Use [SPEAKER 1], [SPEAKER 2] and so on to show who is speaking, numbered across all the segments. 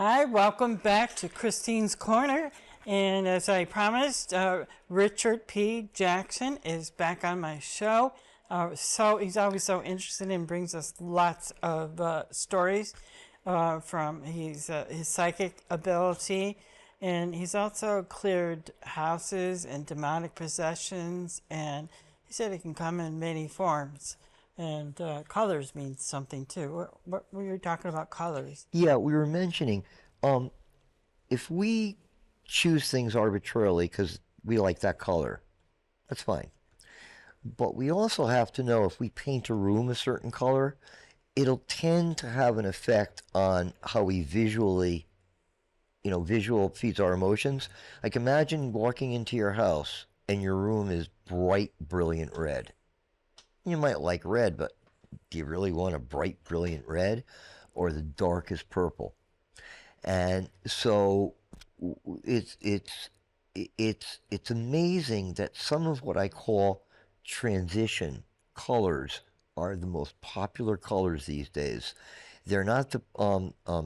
[SPEAKER 1] Hi, welcome back to Christine's Corner. And as I promised, Richard P. Jackson is back on my show. So he's always so interested and brings us lots of stories from his psychic ability. And he's also cleared houses and demonic possessions. And he said it can come in many forms. And colors means something too. What were you talking about colors?
[SPEAKER 2] Yeah, we were mentioning if we choose things arbitrarily because we like that color, that's fine. But we also have to know if we paint a room a certain color, it'll tend to have an effect on how we visually, visual feeds our emotions. Like imagine walking into your house and your room is bright, brilliant red. You might like red, but do you really want a bright, brilliant red or the darkest purple? And so it's amazing that some of what I call transition colors are the most popular colors these days. They're not the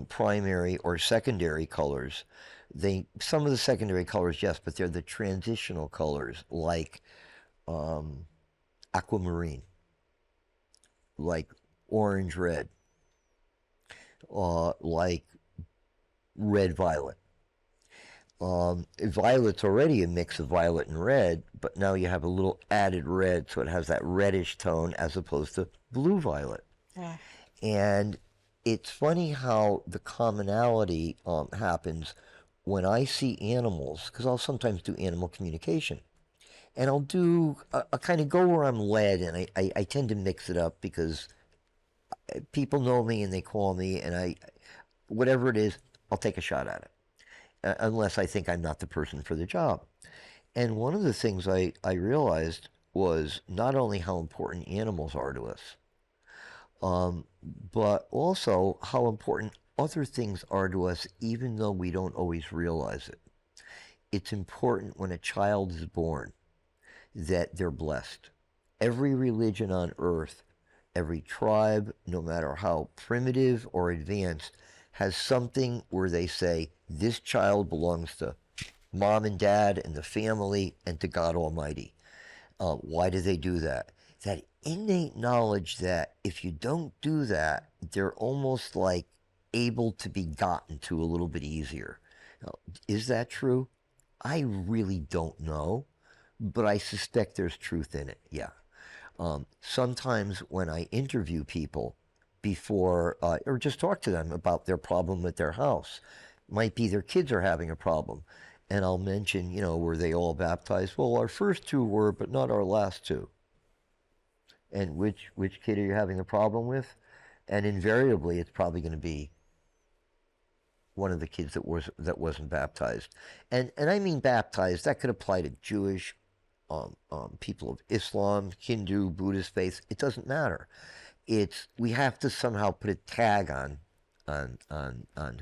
[SPEAKER 2] primary or secondary colors. Some of the secondary colors, yes, but they're the transitional colors like aquamarine, like orange red, like red violet. Violet's already a mix of violet and red, but now you have a little added red, so it has that reddish tone as opposed to blue violet.
[SPEAKER 1] Yeah.
[SPEAKER 2] And it's funny how the commonality happens when I see animals, because I'll sometimes do animal communication. And I'll kind of go where I'm led, and I tend to mix it up because people know me and they call me, and whatever it is, I'll take a shot at it. Unless I think I'm not the person for the job. And one of the things I realized was not only how important animals are to us, but also how important other things are to us, even though we don't always realize it. It's important when a child is born that they're blessed. Every religion on earth, every tribe, no matter how primitive or advanced, has something where they say, this child belongs to mom and dad and the family and to God Almighty. Why do they do that? That innate knowledge that if you don't do that, they're almost like able to be gotten to a little bit easier. Now, is that true? I really don't know, but I suspect there's truth in it, yeah. Sometimes when I interview people before, or just talk to them about their problem with their house, might be their kids are having a problem. And I'll mention, were they all baptized? Well, our first two were, but not our last two. And which kid are you having a problem with? And invariably, it's probably going to be one of the kids that wasn't baptized. And I mean baptized, that could apply to Jewish, people of Islam, Hindu, Buddhist faith. It doesn't matter. We have to somehow put a tag on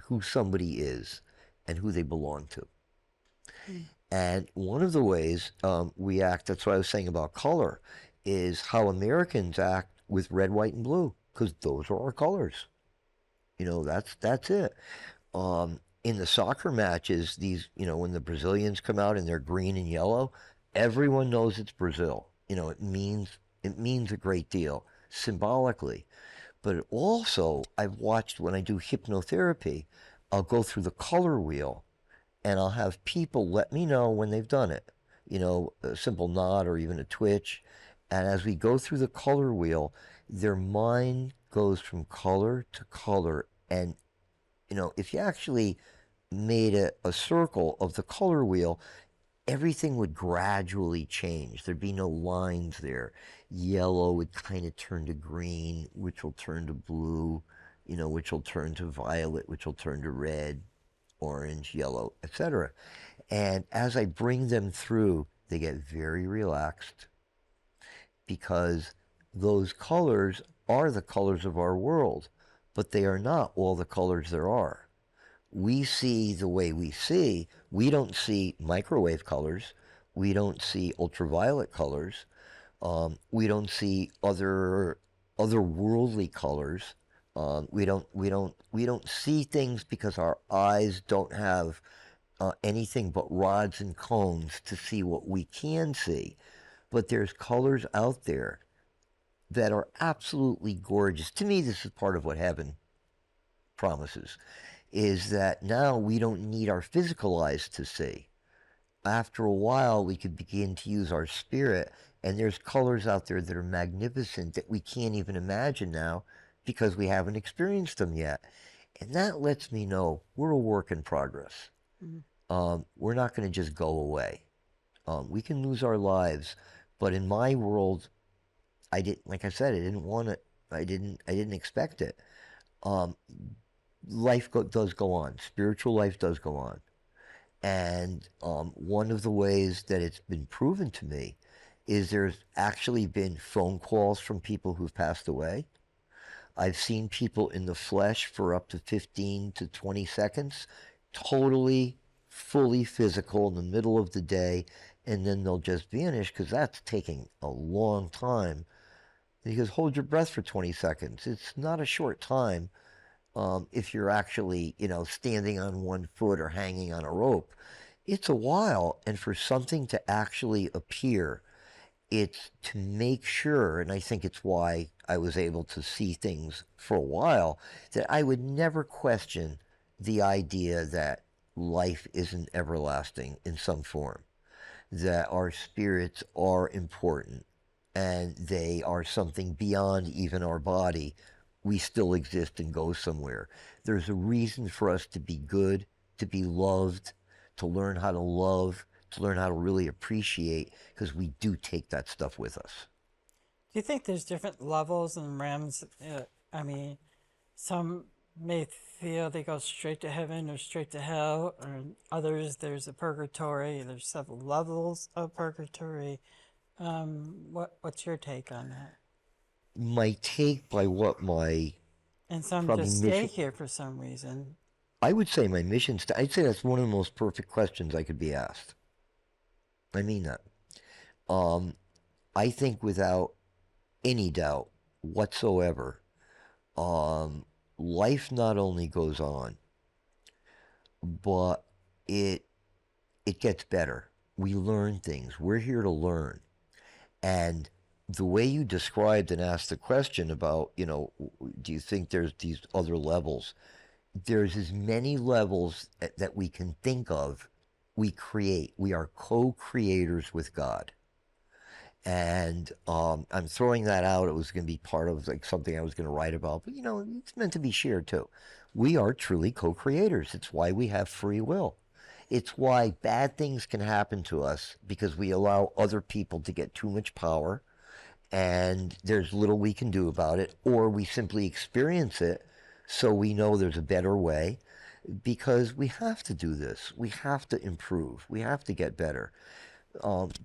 [SPEAKER 2] who somebody is and who they belong to. And one of the ways we act, that's what I was saying about color, is how Americans act with red, white, and blue, because those are our colors. That's it. In the soccer matches, when the Brazilians come out and they're green and yellow, everyone knows it's Brazil. It means a great deal symbolically. But also, I've watched when I do hypnotherapy, I'll go through the color wheel and I'll have people let me know when they've done it. A simple nod or even a twitch. And as we go through the color wheel, their mind goes from color to color. And, if you actually made a circle of the color wheel, everything would gradually change. There'd be no lines there. Yellow would kind of turn to green, which will turn to blue, which will turn to violet, which will turn to red, orange, yellow, etc. And as I bring them through, they get very relaxed because those colors are the colors of our world, but they are not all the colors there are. We see the way we see. We don't see microwave colors. We don't see ultraviolet colors. We don't see other worldly colors. We don't see things because our eyes don't have anything but rods and cones to see what we can see. But there's colors out there that are absolutely gorgeous. To me, this is part of what heaven promises, is that now we don't need our physical eyes to see. After a while, we could begin to use our spirit, and there's colors out there that are magnificent that we can't even imagine now because we haven't experienced them yet. And that lets me know we're a work in progress.
[SPEAKER 1] Mm.
[SPEAKER 2] We're not going to just go away. We can lose our lives, but in my world, I didn't. Like I said, I didn't want it. I didn't expect it. Um, does go on. Spiritual life does go on. And one of the ways that it's been proven to me is there's actually been phone calls from people who've passed away. I've seen people in the flesh for up to 15 to 20 seconds, totally, fully physical in the middle of the day, and then they'll just vanish because that's taking a long time. And he goes, hold your breath for 20 seconds. It's not a short time if you're actually, standing on one foot or hanging on a rope. It's a while, and for something to actually appear, it's to make sure, and I think it's why I was able to see things for a while, that I would never question the idea that life isn't everlasting in some form, that our spirits are important and they are something beyond even our body. We still exist and go somewhere. There's a reason for us to be good, to be loved, to learn how to love, to learn how to really appreciate, because we do take that stuff with us.
[SPEAKER 1] Do you think there's different levels and realms? I mean, some may feel they go straight to heaven or straight to hell, or others there's a purgatory. There's several levels of purgatory. What's your take on that?
[SPEAKER 2] My take by what my
[SPEAKER 1] And some
[SPEAKER 2] probably
[SPEAKER 1] just stay
[SPEAKER 2] mission,
[SPEAKER 1] here for some reason.
[SPEAKER 2] I would say my mission, I'd say that's one of the most perfect questions I could be asked. I mean that. Um, I think without any doubt whatsoever, um, life not only goes on, but it it gets better. We learn things. We're here to learn. And the way you described and asked the question about, do you think there's these other levels? There's as many levels that we can think of. We create. We are co-creators with God. And I'm throwing that out. It was going to be part of like something I was going to write about, but it's meant to be shared too. We are truly co-creators. It's why we have free will. It's why bad things can happen to us because we allow other people to get too much power and there's little we can do about it, or we simply experience it so we know there's a better way because we have to do this. We have to improve. We have to get better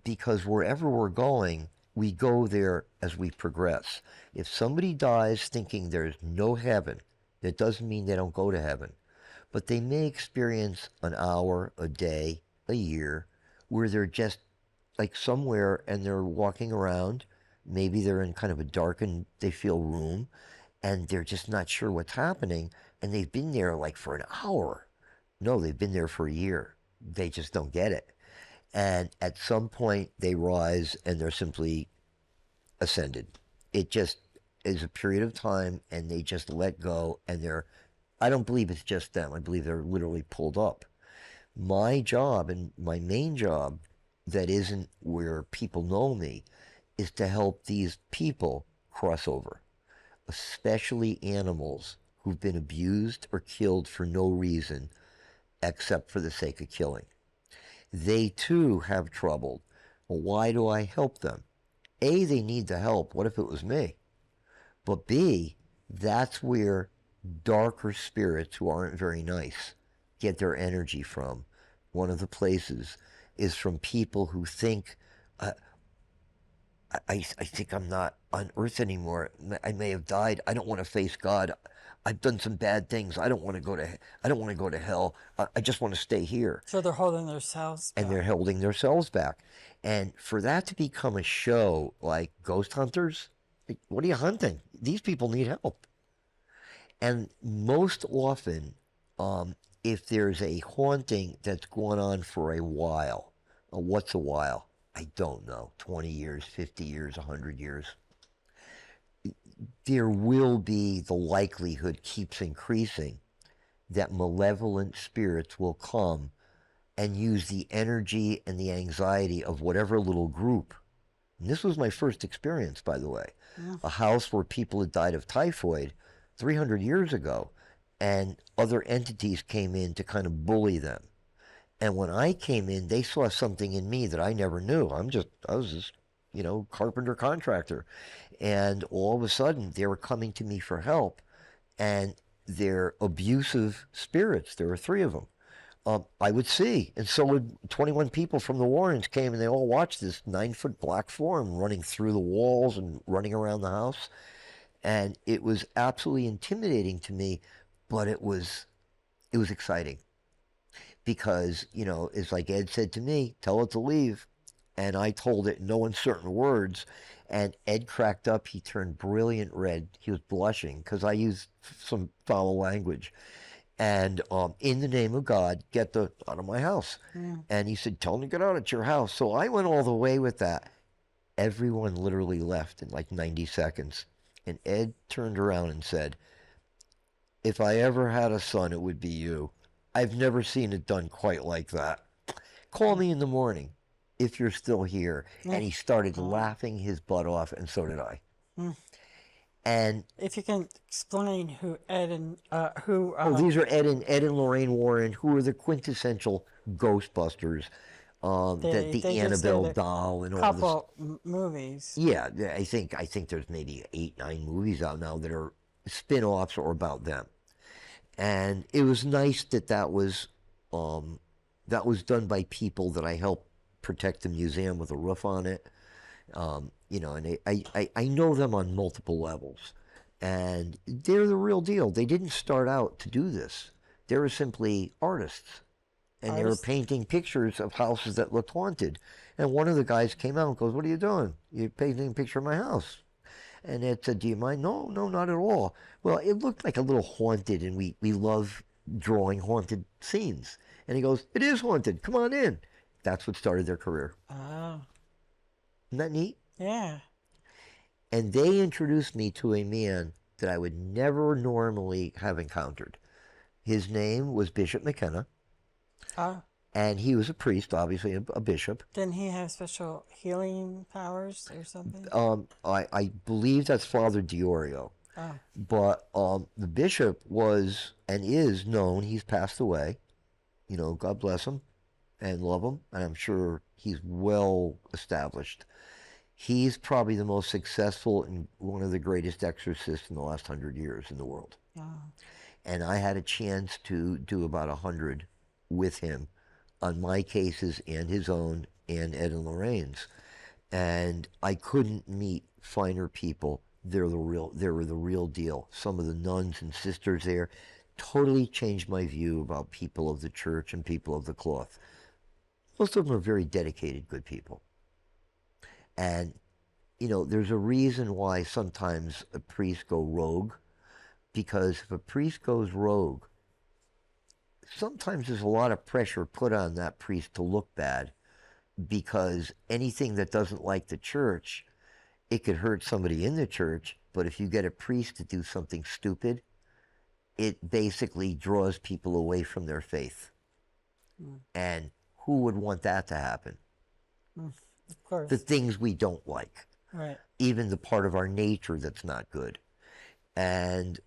[SPEAKER 2] because wherever we're going, we go there as we progress. If somebody dies thinking there's no heaven, that doesn't mean they don't go to heaven, but they may experience an hour, a day, a year, where they're just like somewhere and they're walking around. Maybe they're in kind of a darkened, they feel room, and they're just not sure what's happening, and they've been there like for an hour. No, they've been there for a year. They just don't get it. And at some point, they rise and they're simply ascended. It just is a period of time, and they just let go, and I don't believe it's just them. I believe they're literally pulled up. My job and my main job, that isn't where people know me, is to help these people cross over, especially animals who've been abused or killed for no reason except for the sake of killing. They too have trouble. Well, why do I help them? A, they need the help. What if it was me? But B, that's where darker spirits who aren't very nice get their energy from. One of the places is from people who think, I think I'm not on earth anymore. I may have died. I don't want to face God. I've done some bad things. I don't want to go to hell. I just want to stay here.
[SPEAKER 1] So they're holding themselves
[SPEAKER 2] And they're
[SPEAKER 1] back.
[SPEAKER 2] holding themselves back. And for that to become a show like Ghost Hunters, like, what are you hunting? These people need help. And most often, if there's a haunting that's going on for a while, what's a while? I don't know, 20 years, 50 years, 100 years. There will be, the likelihood keeps increasing that malevolent spirits will come and use the energy and the anxiety of whatever little group. And this was my first experience, by the way.
[SPEAKER 1] Mm.
[SPEAKER 2] A house where people had died of typhoid 300 years ago, and other entities came in to kind of bully them. And when I came in, they saw something in me that I never knew. I was just, carpenter contractor. And all of a sudden, they were coming to me for help. And they're abusive spirits. There were three of them. I would see. And so would 21 people from the Warrens came, and they all watched this 9-foot black form running through the walls and running around the house. And it was absolutely intimidating to me, but it was exciting because, it's like Ed said to me, tell it to leave. And I told it in no uncertain words. And Ed cracked up. He turned brilliant red. He was blushing because I used some foul language. And in the name of God, get out of my house.
[SPEAKER 1] Mm.
[SPEAKER 2] And he said, tell him to get out at your house. So I went all the way with that. Everyone literally left in like 90 seconds. And Ed turned around and said, if I ever had a son, it would be you. I've never seen it done quite like that. Call me in the morning if you're still here.
[SPEAKER 1] Mm.
[SPEAKER 2] And he started laughing his butt off, and so did I.
[SPEAKER 1] Mm.
[SPEAKER 2] And
[SPEAKER 1] if you can explain who Ed and
[SPEAKER 2] these are Ed and Lorraine Warren, who are the quintessential Ghostbusters. The Annabelle doll and all this.
[SPEAKER 1] Couple movies.
[SPEAKER 2] Yeah, I think there's maybe 8, 9 movies out now that are spin-offs or about them. And it was nice that was done by people that I helped protect the museum with a roof on it. And I know them on multiple levels. And they're the real deal. They didn't start out to do this. They were simply artists. And they were painting pictures of houses that looked haunted. And one of the guys came out and goes, what are you doing? You're painting a picture of my house. And Ed said, do you mind? No, not at all. Well, it looked like a little haunted, and we love drawing haunted scenes. And he goes, it is haunted. Come on in. That's what started their career.
[SPEAKER 1] Oh.
[SPEAKER 2] Isn't that neat?
[SPEAKER 1] Yeah.
[SPEAKER 2] And they introduced me to a man that I would never normally have encountered. His name was Bishop McKenna.
[SPEAKER 1] Oh.
[SPEAKER 2] And he was a priest, obviously a bishop.
[SPEAKER 1] Didn't he have special healing powers or something?
[SPEAKER 2] I believe that's Father Diorio.
[SPEAKER 1] Oh.
[SPEAKER 2] But the bishop was and is known. He's passed away. God bless him and love him. And I'm sure he's well established. He's probably the most successful and one of the greatest exorcists in the last 100 years in the world.
[SPEAKER 1] Oh.
[SPEAKER 2] And I had a chance to do about 100 with him on my cases and his own and Ed and Lorraine's. And I couldn't meet finer people. They were the real deal. Some of the nuns and sisters there totally changed my view about people of the church and people of the cloth. Most of them are very dedicated, good people. And, there's a reason why sometimes a priest go rogue, because if a priest goes rogue, sometimes there's a lot of pressure put on that priest to look bad, because anything that doesn't like the church, it could hurt somebody in the church. But if you get a priest to do something stupid, it basically draws people away from their faith. Mm. And who would want that to happen?
[SPEAKER 1] Of course.
[SPEAKER 2] The things we don't like.
[SPEAKER 1] Right.
[SPEAKER 2] Even the part of our nature that's not good. And,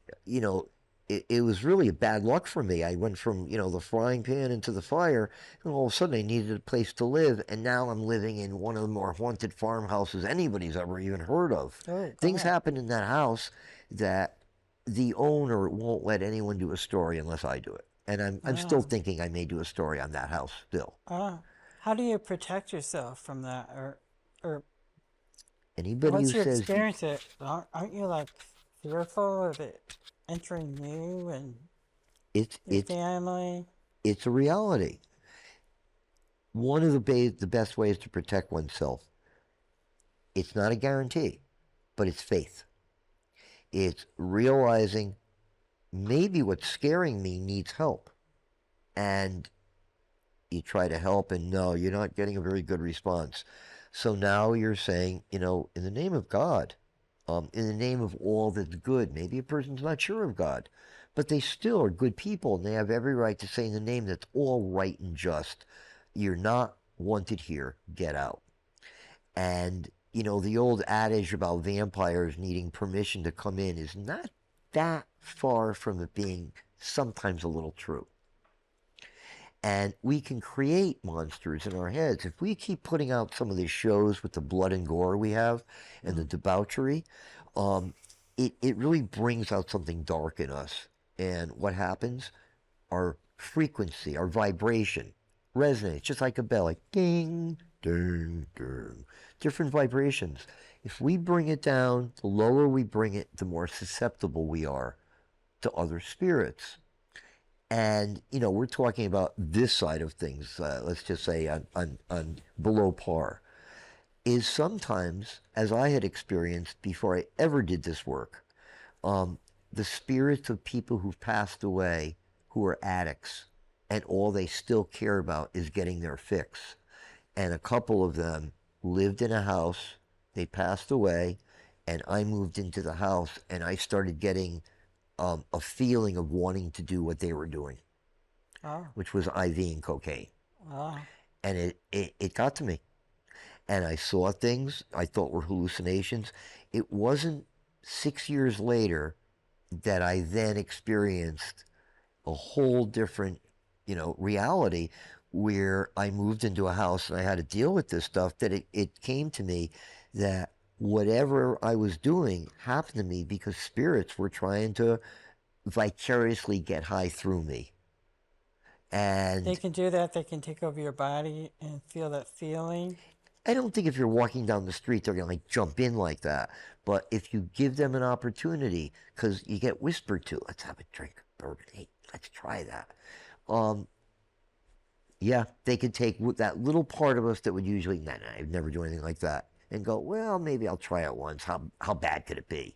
[SPEAKER 2] it was really a bad luck for me. I went from, the frying pan into the fire, and all of a sudden I needed a place to live, and now I'm living in one of the more haunted farmhouses anybody's ever even heard of.
[SPEAKER 1] Oh,
[SPEAKER 2] Things happen in that house that the owner won't let anyone do a story unless I do it. And I'm still thinking I may do a story on that house still.
[SPEAKER 1] How do you protect yourself from that? Or
[SPEAKER 2] anybody
[SPEAKER 1] once
[SPEAKER 2] who
[SPEAKER 1] you
[SPEAKER 2] says
[SPEAKER 1] experience it, aren't you like fearful of it entering you and your family?
[SPEAKER 2] It's a reality. One of the best ways to protect oneself, it's not a guarantee, but it's faith. It's realizing maybe what's scaring me needs help. And you try to help, and no, you're not getting a very good response. So now you're saying, in the name of God, in the name of all that's good, maybe a person's not sure of God, but they still are good people, and they have every right to say in the name that's all right and just, you're not wanted here, get out. And, the old adage about vampires needing permission to come in is not that far from it being sometimes a little true. And we can create monsters in our heads. If we keep putting out some of these shows with the blood and gore we have and the debauchery, it really brings out something dark in us. And what happens? Our frequency, our vibration resonates just like a bell, like ding, ding, ding. Different vibrations. If we bring it down, the lower we bring it, the more susceptible we are to other spirits. And, we're talking about this side of things, let's just say on below par, is sometimes, as I had experienced before I ever did this work, the spirits of people who've passed away who are addicts, and all they still care about is getting their fix. And a couple of them lived in a house, they passed away, and I moved into the house, and I started getting a feeling of wanting to do what they were doing,
[SPEAKER 1] Oh,
[SPEAKER 2] which was IVing cocaine.
[SPEAKER 1] oh,
[SPEAKER 2] And it got to me. And I saw things I thought were hallucinations. It wasn't 6 years later that I then experienced a whole different, reality where I moved into a house and I had to deal with this stuff, that it came to me that whatever I was doing happened to me because spirits were trying to vicariously get high through me.
[SPEAKER 1] they
[SPEAKER 2] And
[SPEAKER 1] can do that. They can take over your body and feel that feeling.
[SPEAKER 2] I don't think if you're walking down the street, they're going to like jump in like that. But if you give them an opportunity, because you get whispered to, let's have a drink of bourbon. Hey, let's try that. Um, yeah, they could take that little part of us that would usually, nah, I'd never do anything like that, and go, well, maybe I'll try it once. How bad could it be?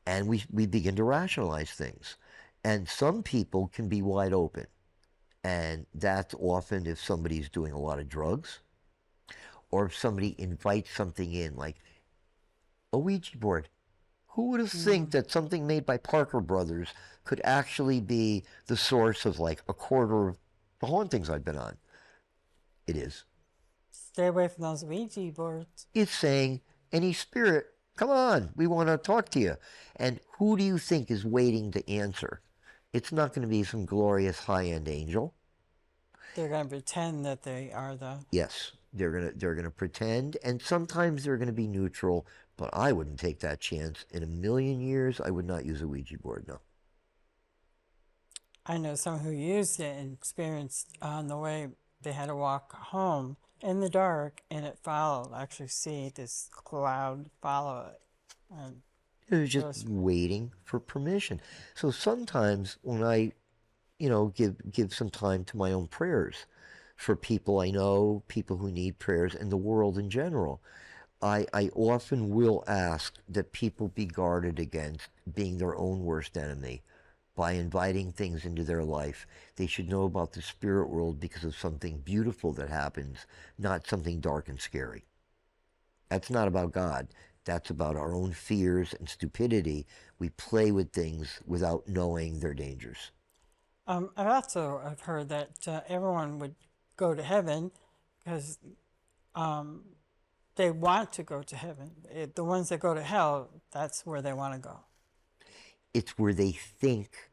[SPEAKER 2] And we begin to rationalize things. And some people can be wide open. And that's often if somebody's doing a lot of drugs, or if somebody invites something in, like a Ouija board. Who would have think that something made by Parker Brothers could actually be the source of like a quarter of the hauntings I've been on? It is.
[SPEAKER 1] Stay away from those Ouija boards.
[SPEAKER 2] It's saying, any spirit, come on, we want to talk to you. And who do you think is waiting to answer? It's not going to be some glorious high-end angel.
[SPEAKER 1] They're going to pretend that they are the.
[SPEAKER 2] Yes, they're gonna pretend, and sometimes they're gonna be neutral. But I wouldn't take that chance. In a million years, I would not use a Ouija board. No.
[SPEAKER 1] I know someone who used it and experienced on the way they had to walk home in the dark, and it followed. Actually, see this cloud follow it. And
[SPEAKER 2] It was
[SPEAKER 1] it
[SPEAKER 2] just
[SPEAKER 1] was,
[SPEAKER 2] waiting for permission. So sometimes when I, give some time to my own prayers for people I know, people who need prayers, and the world in general, I often will ask that people be guarded against being their own worst enemy by inviting things into their life. They should know about the spirit world because of something beautiful that happens, not something dark and scary. That's not about God. That's about our own fears and stupidity. We play with things without knowing their dangers.
[SPEAKER 1] I've heard that everyone would go to heaven because um, they want to go to heaven. The ones that go to hell, that's where they want to go.
[SPEAKER 2] It's where they think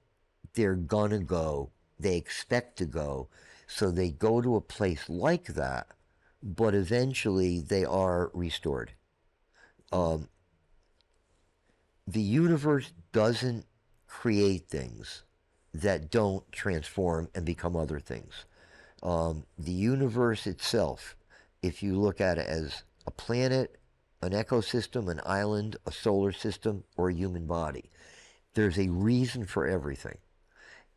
[SPEAKER 2] they're gonna go, they expect to go, so they go to a place like that, but eventually they are restored. Um, the universe doesn't create things that don't transform and become other things. The universe itself, if you look at it as a planet, an ecosystem, an island, a solar system, or a human body, there's a reason for everything.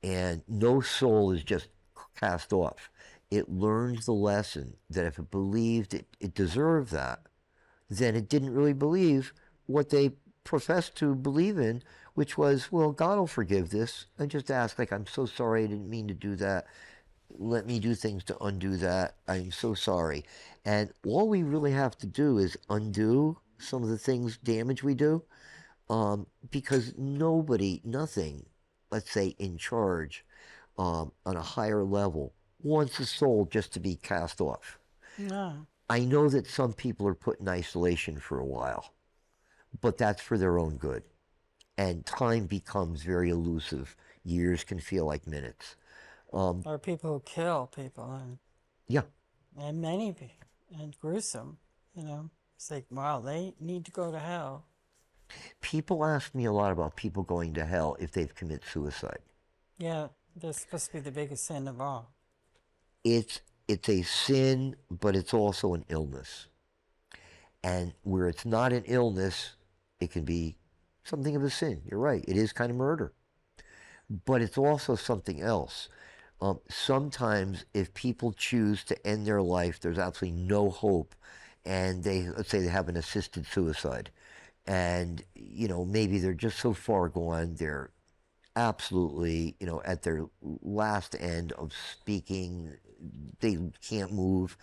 [SPEAKER 2] And no soul is just cast off. It learns the lesson that if it believed it deserved that, then it didn't really believe what they professed to believe in, which was, well, God will forgive this. I just ask, like, I'm so sorry, I didn't mean to do that. Let me do things to undo that. I'm so sorry. And all we really have to do is undo some of the things, damage we do, because nobody, nothing, let's say in charge, on a higher level, wants a soul just to be cast off.
[SPEAKER 1] No.
[SPEAKER 2] I know that some people are put in isolation for a while, but that's for their own good. And time becomes very elusive. Years can feel like minutes.
[SPEAKER 1] Or people who kill people
[SPEAKER 2] Yeah,
[SPEAKER 1] and many people and gruesome, you know. It's like, wow, they need to go to hell.
[SPEAKER 2] people ask me a lot about people going to hell if they've committed suicide.
[SPEAKER 1] Yeah, that's supposed to be the biggest sin of all.
[SPEAKER 2] It's it's a sin, but it's also an illness. And where it's not an illness, it can be something of a sin. You're right. It is kind of murder. But it's also something else. Sometimes, if people choose to end their life, there's absolutely no hope, and let's say they have an assisted suicide, and maybe they're just so far gone, they're absolutely at their last end of speaking, they can't move.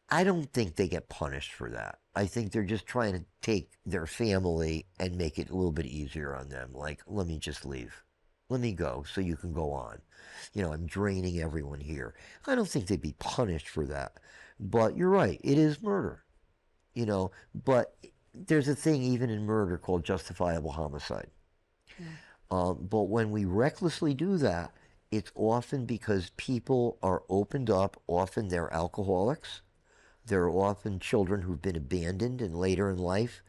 [SPEAKER 2] I don't think they get punished for that. I think they're just trying to take their family and make it a little bit easier on them. Like, let me just leave. Let me go so you can go on. I'm draining everyone here. I don't think they'd be punished for that. But you're right, it is murder. But there's a thing even in murder called justifiable homicide.
[SPEAKER 1] Mm.
[SPEAKER 2] But when we recklessly do that, it's often because people are opened up. Often they're alcoholics. There are often children who've been abandoned, and later in life,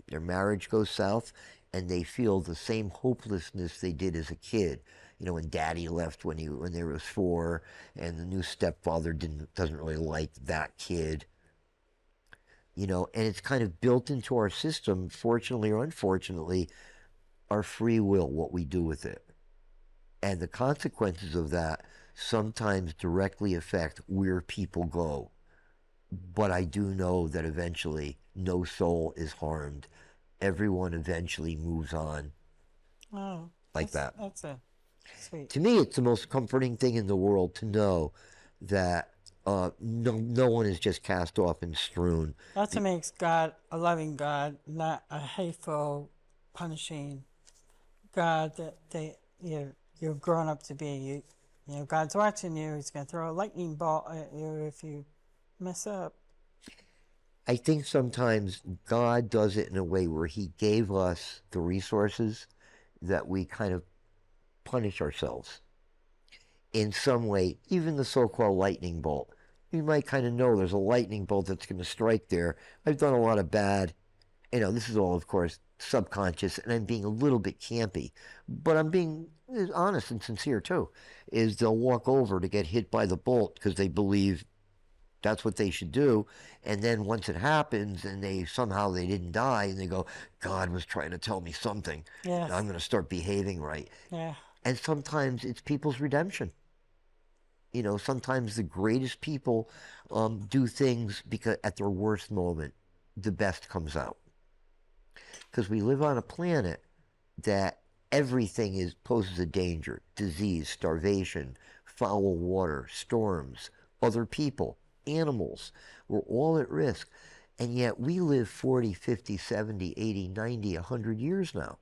[SPEAKER 2] their marriage goes south, and they feel the same hopelessness they did as a kid. When Daddy left when they was 4, and the new stepfather doesn't really like that kid. And it's kind of built into our system, fortunately or unfortunately, our free will, what we do with it, and the consequences of that sometimes directly affect where people go. But I do know that eventually no soul is harmed. Everyone eventually moves on
[SPEAKER 1] Oh,
[SPEAKER 2] like that.
[SPEAKER 1] that's a sweet.
[SPEAKER 2] To me, it's the most comforting thing in the world to know that no one is just cast off and strewn.
[SPEAKER 1] That's what makes God a loving God, not a hateful, punishing God that you're grown up to be. God's watching you. He's gonna throw a lightning bolt at you if you mess up.
[SPEAKER 2] I think sometimes God does it in a way where He gave us the resources that we kind of punish ourselves in some way, even the so called lightning bolt. You might kind of know there's a lightning bolt that's going to strike there. I've done a lot of bad. This is all, of course, subconscious, and I'm being a little bit campy, but I'm being honest and sincere too. Is they'll walk over to get hit by the bolt because they believe that's what they should do, and then once it happens and they didn't die, and they go, God was trying to tell me something, and
[SPEAKER 1] Yes.
[SPEAKER 2] I'm going to start behaving right.
[SPEAKER 1] Yeah.
[SPEAKER 2] And sometimes it's people's redemption. Sometimes the greatest people do things because at their worst moment, the best comes out. Because we live on a planet that everything poses a danger: disease, starvation, foul water, storms, other people, animals. We're all at risk. And yet we live 40, 50, 70, 80, 90, 100 years now.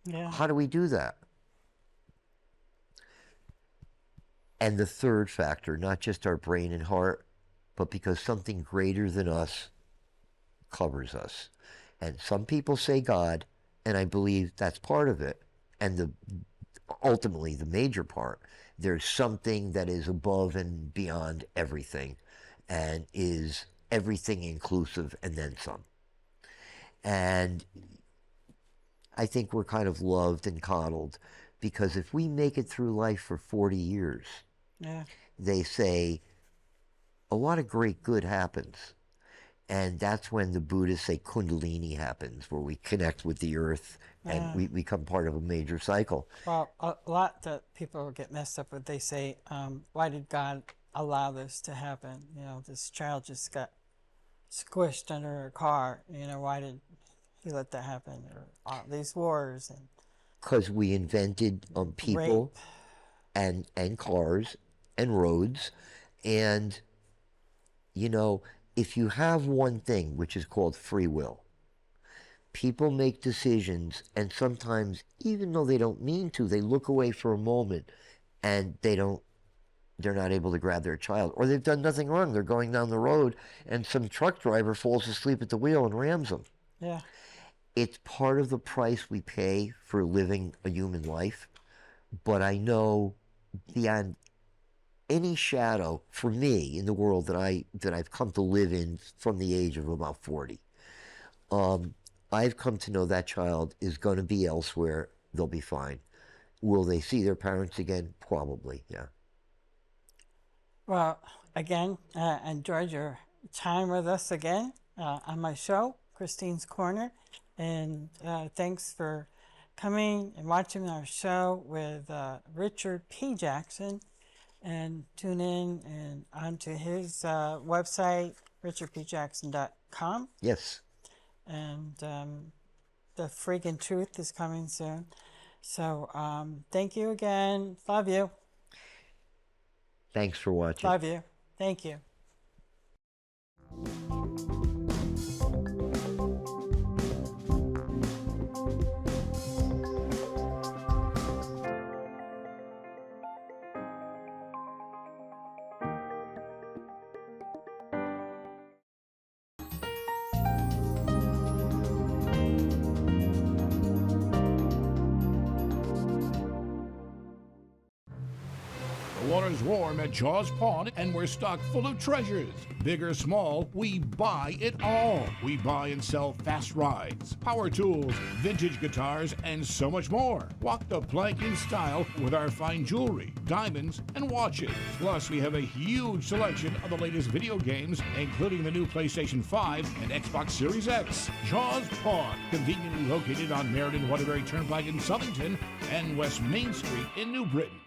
[SPEAKER 1] Yeah.
[SPEAKER 2] How do we do that? And the third factor, not just our brain and heart, but because something greater than us covers us. And some people say God, and I believe that's part of it. And ultimately, the major part, there's something that is above and beyond everything, and is everything inclusive, and then some. And I think we're kind of loved and coddled, because if we make it through life for 40 years,
[SPEAKER 1] Yeah.
[SPEAKER 2] they say a lot of great good happens. And that's when the Buddhists say Kundalini happens, where we connect with the earth and we become part of a major cycle.
[SPEAKER 1] Well, a lot that people get messed up with, they say, why did God allow this to happen? This child just got squished under a car. Why did you let that happen, or all these wars and
[SPEAKER 2] Because we invented people
[SPEAKER 1] rape.
[SPEAKER 2] and cars and roads. And, you know, if you have one thing, which is called free will, people make decisions, and sometimes, even though they don't mean to, they look away for a moment and they're not able to grab their child, or they've done nothing wrong. They're going down the road and some truck driver falls asleep at the wheel and rams them.
[SPEAKER 1] Yeah.
[SPEAKER 2] It's part of the price we pay for living a human life. But I know beyond any shadow, for me, in the world that I've come to live in from the age of about 40, I've come to know that child is going to be elsewhere. They'll be fine. Will they see their parents again? Probably, yeah.
[SPEAKER 1] Well, again, enjoyed your time with us again on my show, Christine's Corner. And thanks for coming and watching our show with Richard P. Jackson. And tune in and onto his website, richardpjackson.com.
[SPEAKER 2] Yes.
[SPEAKER 1] And The Freaking Truth is coming soon. So thank you again. Love you.
[SPEAKER 2] Thanks for watching.
[SPEAKER 1] Love you. Thank you.
[SPEAKER 3] The water's warm at Jaws Pond, and we're stocked full of treasures. Big or small, we buy it all. We buy and sell fast rides, power tools, vintage guitars, and so much more. Walk the plank in style with our fine jewelry, diamonds, and watches. Plus, we have a huge selection of the latest video games, including the new PlayStation 5 and Xbox Series X. Jaws Pond, conveniently located on Meriden Waterbury Turnpike in Southington and West Main Street in New Britain.